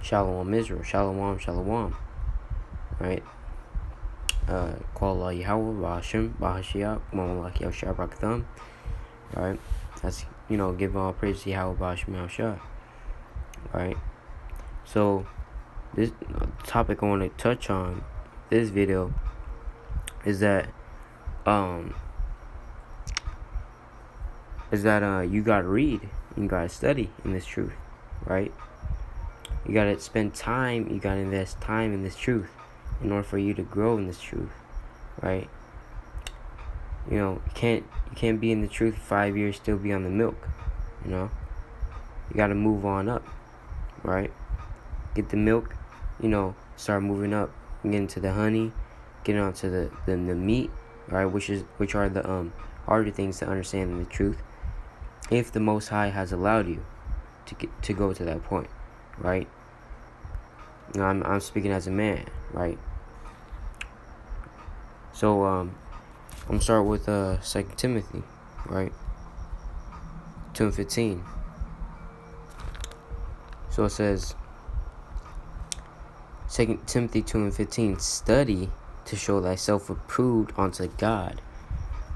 Shalom Israel, Shalom, Shalom. Right? Call Allah Yahweh, Bahashim, Bahashiach, Mamalaki Yahshua Brakatham. Right? That's, give all praise to Yahweh, Bahashim, Yahshua. Right? So, this topic I want to touch on this video is that, you gotta read, you gotta study in this truth, right? You gotta spend time, you gotta invest time in this truth in order for you to grow in this truth, right? You can't be in the truth 5 years, still be on the milk, You gotta move on up, right? Get the milk, start moving up, get into the honey, get onto the meat, right? Which are the harder things to understand in the truth. If the Most High has allowed you to go to that point, right? I'm speaking as a man, right? So I'm gonna start with 2 Timothy, right? 2:15. So it says, 2 Timothy 2:15, study to show thyself approved unto God.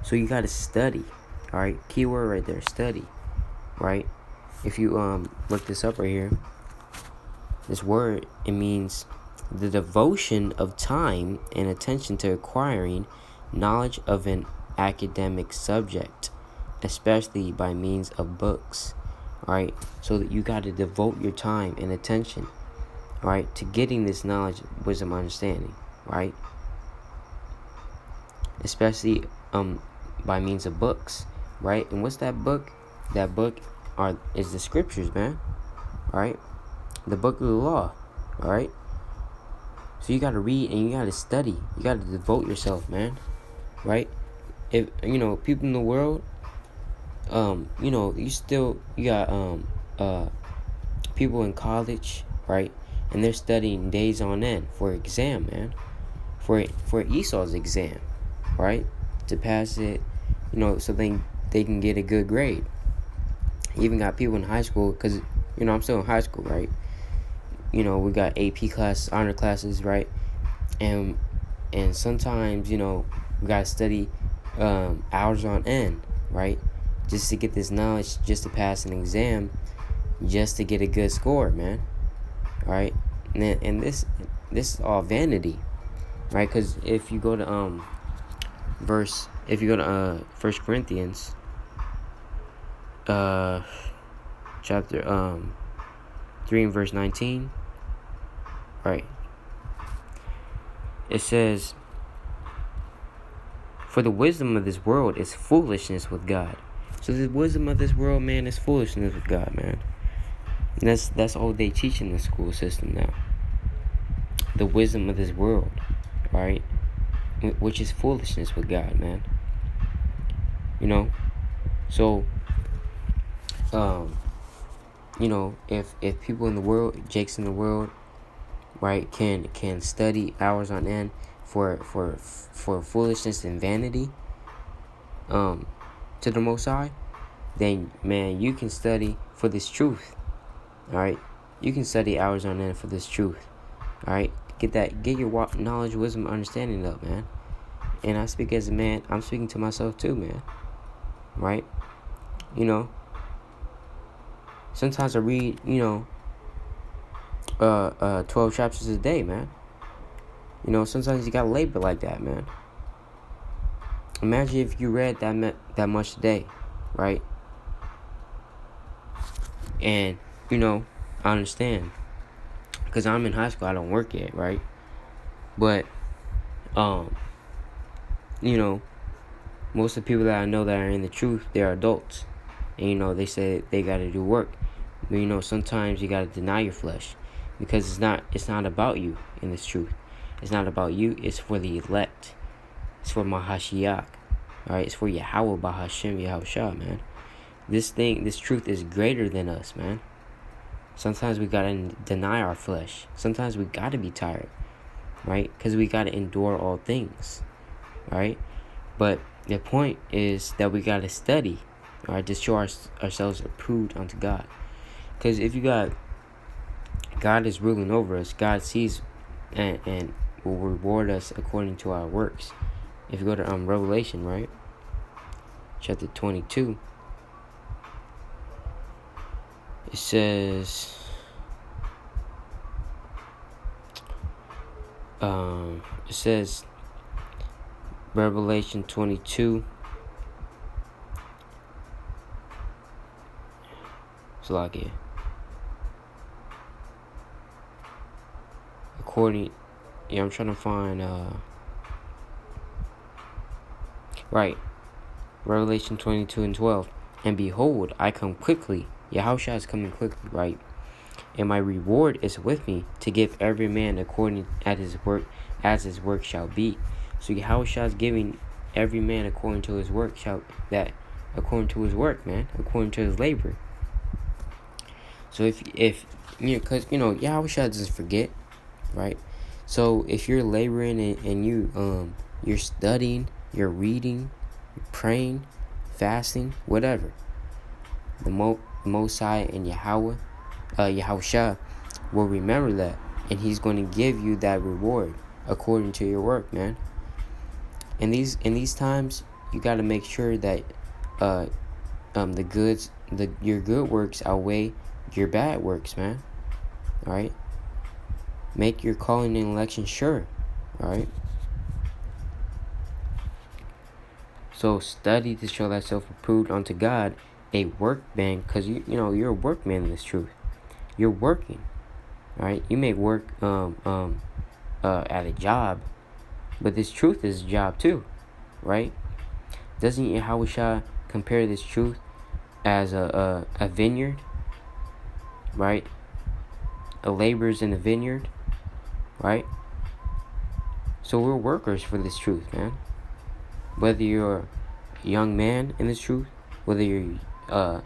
So you gotta study, all right? Keyword right there, study, right? If you look this up right here, this word, it means the devotion of time and attention to acquiring knowledge of an academic subject, especially by means of books, right? So that you got to devote your time and attention, right, to getting this knowledge, wisdom, understanding, right? Especially by means of books, right? And what's that book? That book is the scriptures, man, right? The book of the law, all right? So you got to read and you got to study. You got to devote yourself, man, right? If people in the world, you got people in college, right? And they're studying days on end for exam, man, for Esau's exam, right? To pass it, so they can get a good grade. You even got people in high school, because I'm still in high school, right? We got AP class, honor classes, right? And sometimes, we gotta study hours on end, right? Just to get this knowledge, just to pass an exam, just to get a good score, man. All right? And this is all vanity, right? Because if you go to 1 Corinthians, chapter 3 and verse 19, right? It says, for the wisdom of this world is foolishness with God. So the wisdom of this world, man, is foolishness with God, man. And that's all they teach in the school system now. The wisdom of this world, right? Which is foolishness with God, man. So, if people in the world, Jakes in the world, right, can study hours on end for foolishness and vanity, to the Most High, then, man, you can study for this truth, all right? You can study hours on end for this truth, all right? Get your knowledge, wisdom, understanding up, man. And I speak as a man. I'm speaking to myself too, man, right? Sometimes I read, 12 chapters a day, man. Sometimes you gotta labor like that, man. Imagine if you read that much a day, right? And, I understand. Because I'm in high school, I don't work yet, right? But, most of the people that I know that are in the truth, they're adults. And, they say they gotta do work. But, sometimes you gotta deny your flesh. Because it's not about you in this truth. It's not about you, it's for the elect. It's for Mahashiach. Alright, it's for Yahweh Bahashim Yahushua, man. This truth is greater than us, man. Sometimes we gotta deny our flesh. Sometimes we gotta be tired, right? Because we gotta endure all things, right? But the point is that we gotta study, all right, to show ourselves approved unto God. Because if you got God is ruling over us. God sees and will reward us according to our works. If you go to Revelation, right? Chapter 22. It says Revelation 22. It's like it. I'm trying to find right. Revelation 22:12. And behold, I come quickly. Yahushua is coming quickly, right? And my reward is with me to give every man according as his work shall be. So Yahushua is giving every man according to his work according to his work, man, according to his labor. So if because Yahushua doesn't forget, right? So if you're laboring and you're studying, you're reading, you're praying, fasting, whatever, the Most High and Yahushua will remember that, and he's going to give you that reward according to your work, man. In these times, you got to make sure that your good works outweigh your bad works, man. All right. Make your calling and election sure. All right. So study to show thyself approved unto God, a workman, because you're a workman in this truth. You're working. All right. You may work at a job, but this truth is a job too, right? Doesn't Yahushua compare this truth as a vineyard, right? A laborers in a vineyard, right? So we're workers for this truth, man. Whether you're a young man in this truth, whether you're an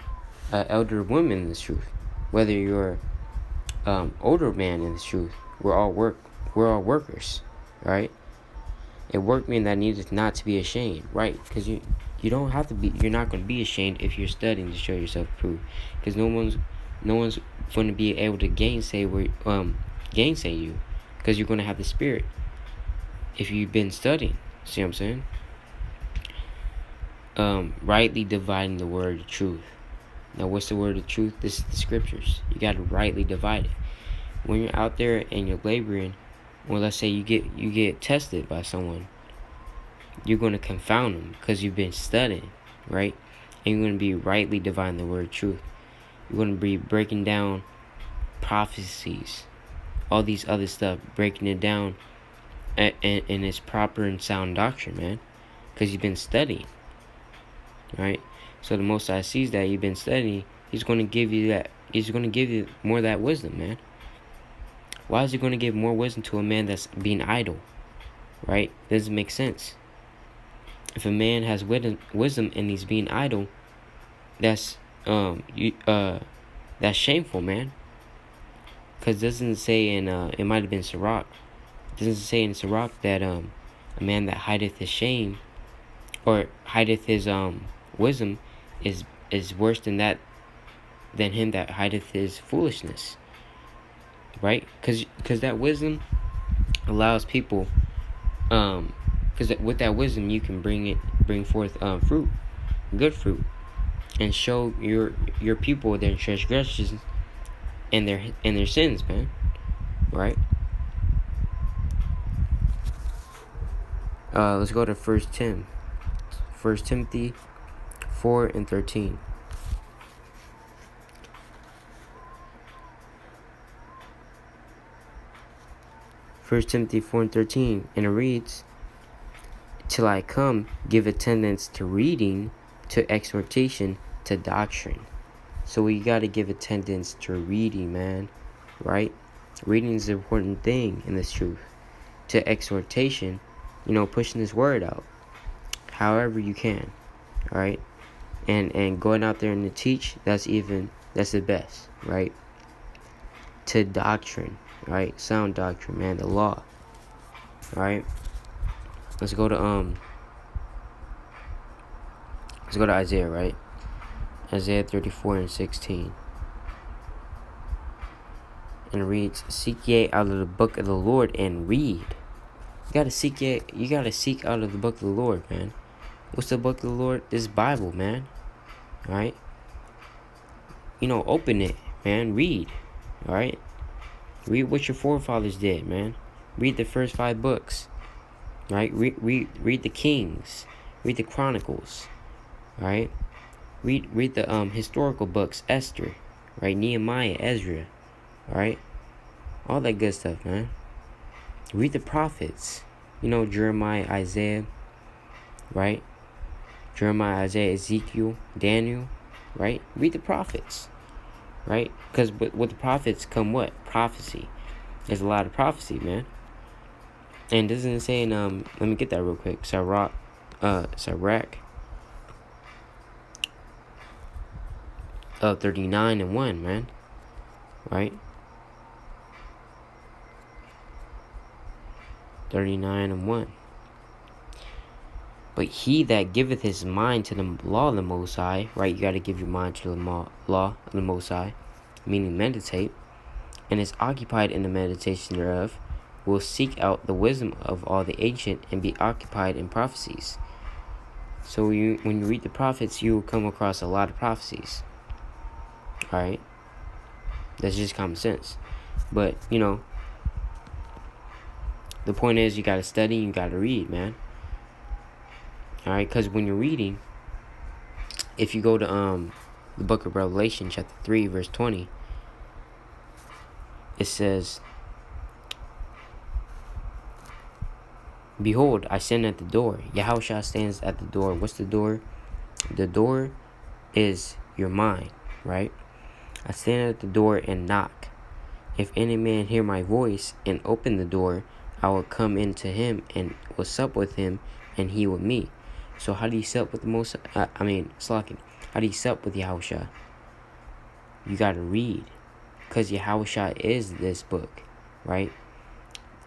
elder woman in this truth, whether you're older man in this truth, we're all workers, right? A workman that needeth not to be ashamed, right? Because you don't have to be. You're not going to be ashamed if you're studying to show yourself approved. Because no one's going to be able to gainsay you, because you're going to have the Spirit if you've been studying. See what I'm saying? Rightly dividing the word of truth. Now, what's the word of truth? This is the scriptures. You got to rightly divide it. When you're out there and you're laboring, well, let's say you get tested by someone, you're going to confound them because you've been studying, right? And you're going to be rightly dividing the word of truth. You're going to be breaking down prophecies, all these other stuff, breaking it down in its proper and sound doctrine, man, because you've been studying, right? So the Most High sees that you've been studying. He's going to give you that. He's going to give you more of that wisdom, man. Why is he going to give more wisdom to a man that's being idle, right? Doesn't make sense. If a man has wisdom and he's being idle, that's shameful, man. Because it doesn't say it might have been Sirach. It doesn't say in Sirach that a man that hideth his shame or hideth his wisdom is worse than him that hideth his foolishness, right? Because that wisdom allows people, because with that wisdom you can bring forth fruit, good fruit, and show your people their transgressions and their sins, man, right? Let's go to 1 Timothy 4:13. 1 Timothy 4:13, and it reads, "Till I come, give attendance to reading, to exhortation, to doctrine." So we got to give attendance to reading, man, right? Reading is an important thing in this truth. To exhortation, pushing this word out however you can, all right? And going out there and to teach, that's the best, right? To doctrine, right? Sound doctrine, man, the law. All right? Let's go to Isaiah, right? Isaiah 34:16. And it reads, seek ye out of the book of the Lord and read. You gotta seek out of the book of the Lord, man. What's the book of the Lord? This Bible, man. Alright? Open it, man. Read. Alright? Read what your forefathers did, man. Read the first 5 books. Right? Read the Kings. Read the Chronicles. Alright? Read the historical books, Esther. Right? Nehemiah, Ezra. Alright? All that good stuff, man. Read the prophets. Jeremiah, Isaiah. Right? Jeremiah, Isaiah, Ezekiel, Daniel. Right? Read the prophets. Right? Because with the prophets come what? Prophecy. There's a lot of prophecy, man. And doesn't it say in let me get that real quick. Sirach 39:1, man. Right? 39:1. But he that giveth his mind to the law of the Most High, right? You got to give your mind to the law of the Most High, meaning meditate, and is occupied in the meditation thereof, will seek out the wisdom of all the ancient and be occupied in prophecies. So when you read the prophets, you will come across a lot of prophecies. Alright? That's just common sense. But, the point is you got to study and you got to read, man. Alright? Because when you're reading, if you go to the book of Revelation, chapter 3, verse 20, it says, behold, I stand at the door. Yahushua stands at the door. What's the door? The door is your mind, right? I stand at the door and knock. If any man hear my voice and open the door, I will come into him and will sup with him and he with me. So how do you sup with the most? Slacking. How do you sup with Yahushua? You gotta read, because Yahushua is this book, right?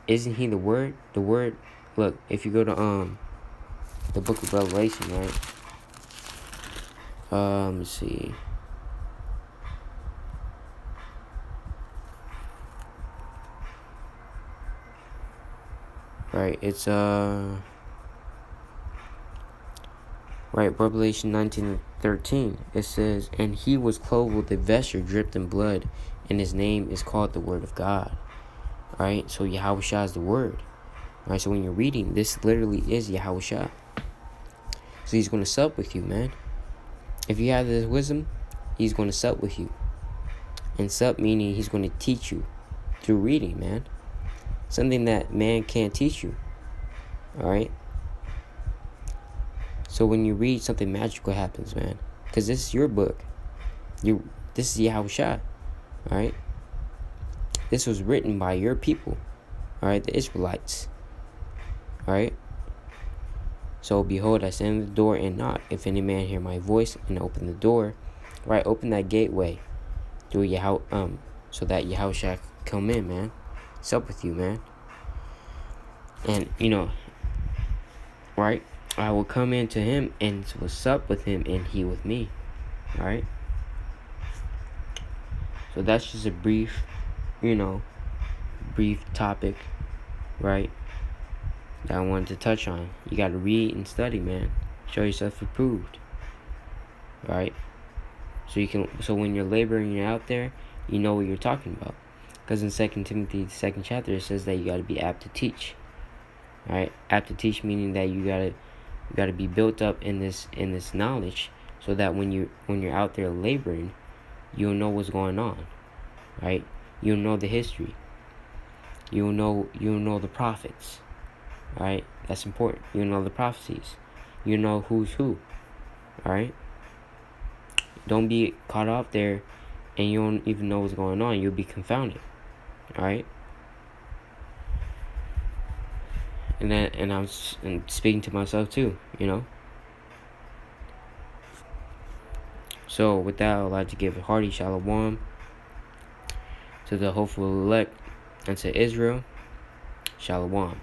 Isn't he the Word? The Word. Look, if you go to the book of Revelation, right? Let's see. Right, it's right, Revelation 19:13. It says, and he was clothed with a vesture dripped in blood, and his name is called the Word of God. Right, so Yahushua is the Word. Right, so when you're reading, this literally is Yahushua. So he's going to sup with you, man. If you have this wisdom, he's going to sup with you. And sup meaning he's going to teach you through reading, man. Something that man can't teach you. Alright? So when you read, something magical happens, man. Because this is your book. This is Yahushua. Alright? This was written by your people. Alright? The Israelites. Alright? So behold, I stand at the door and knock. If any man hear my voice and open the door, right? Open that gateway through so that Yahushua come in, man. Sup with you, man. And right? I will come into him and will sup with him and he with me. Alright? So that's just a brief topic, right? That I wanted to touch on. You got to read and study, man. Show yourself approved. Right? So when you're laboring, you're out there, you know what you're talking about. Because in 2 Timothy, the 2nd chapter, it says that you got to be apt to teach. Right? Apt to teach meaning that you gotta be built up in this knowledge, so that when you're out there laboring, you'll know what's going on. Right? You'll know the history. You'll know the prophets. Alright? That's important. You'll know the prophecies. You know who's who. Alright? Don't be caught up there and you don't even know what's going on. You'll be confounded. Alright? And I'm speaking to myself too, So with that, I would like to give a hearty shalom to the hopeful elect and to Israel. Shalom.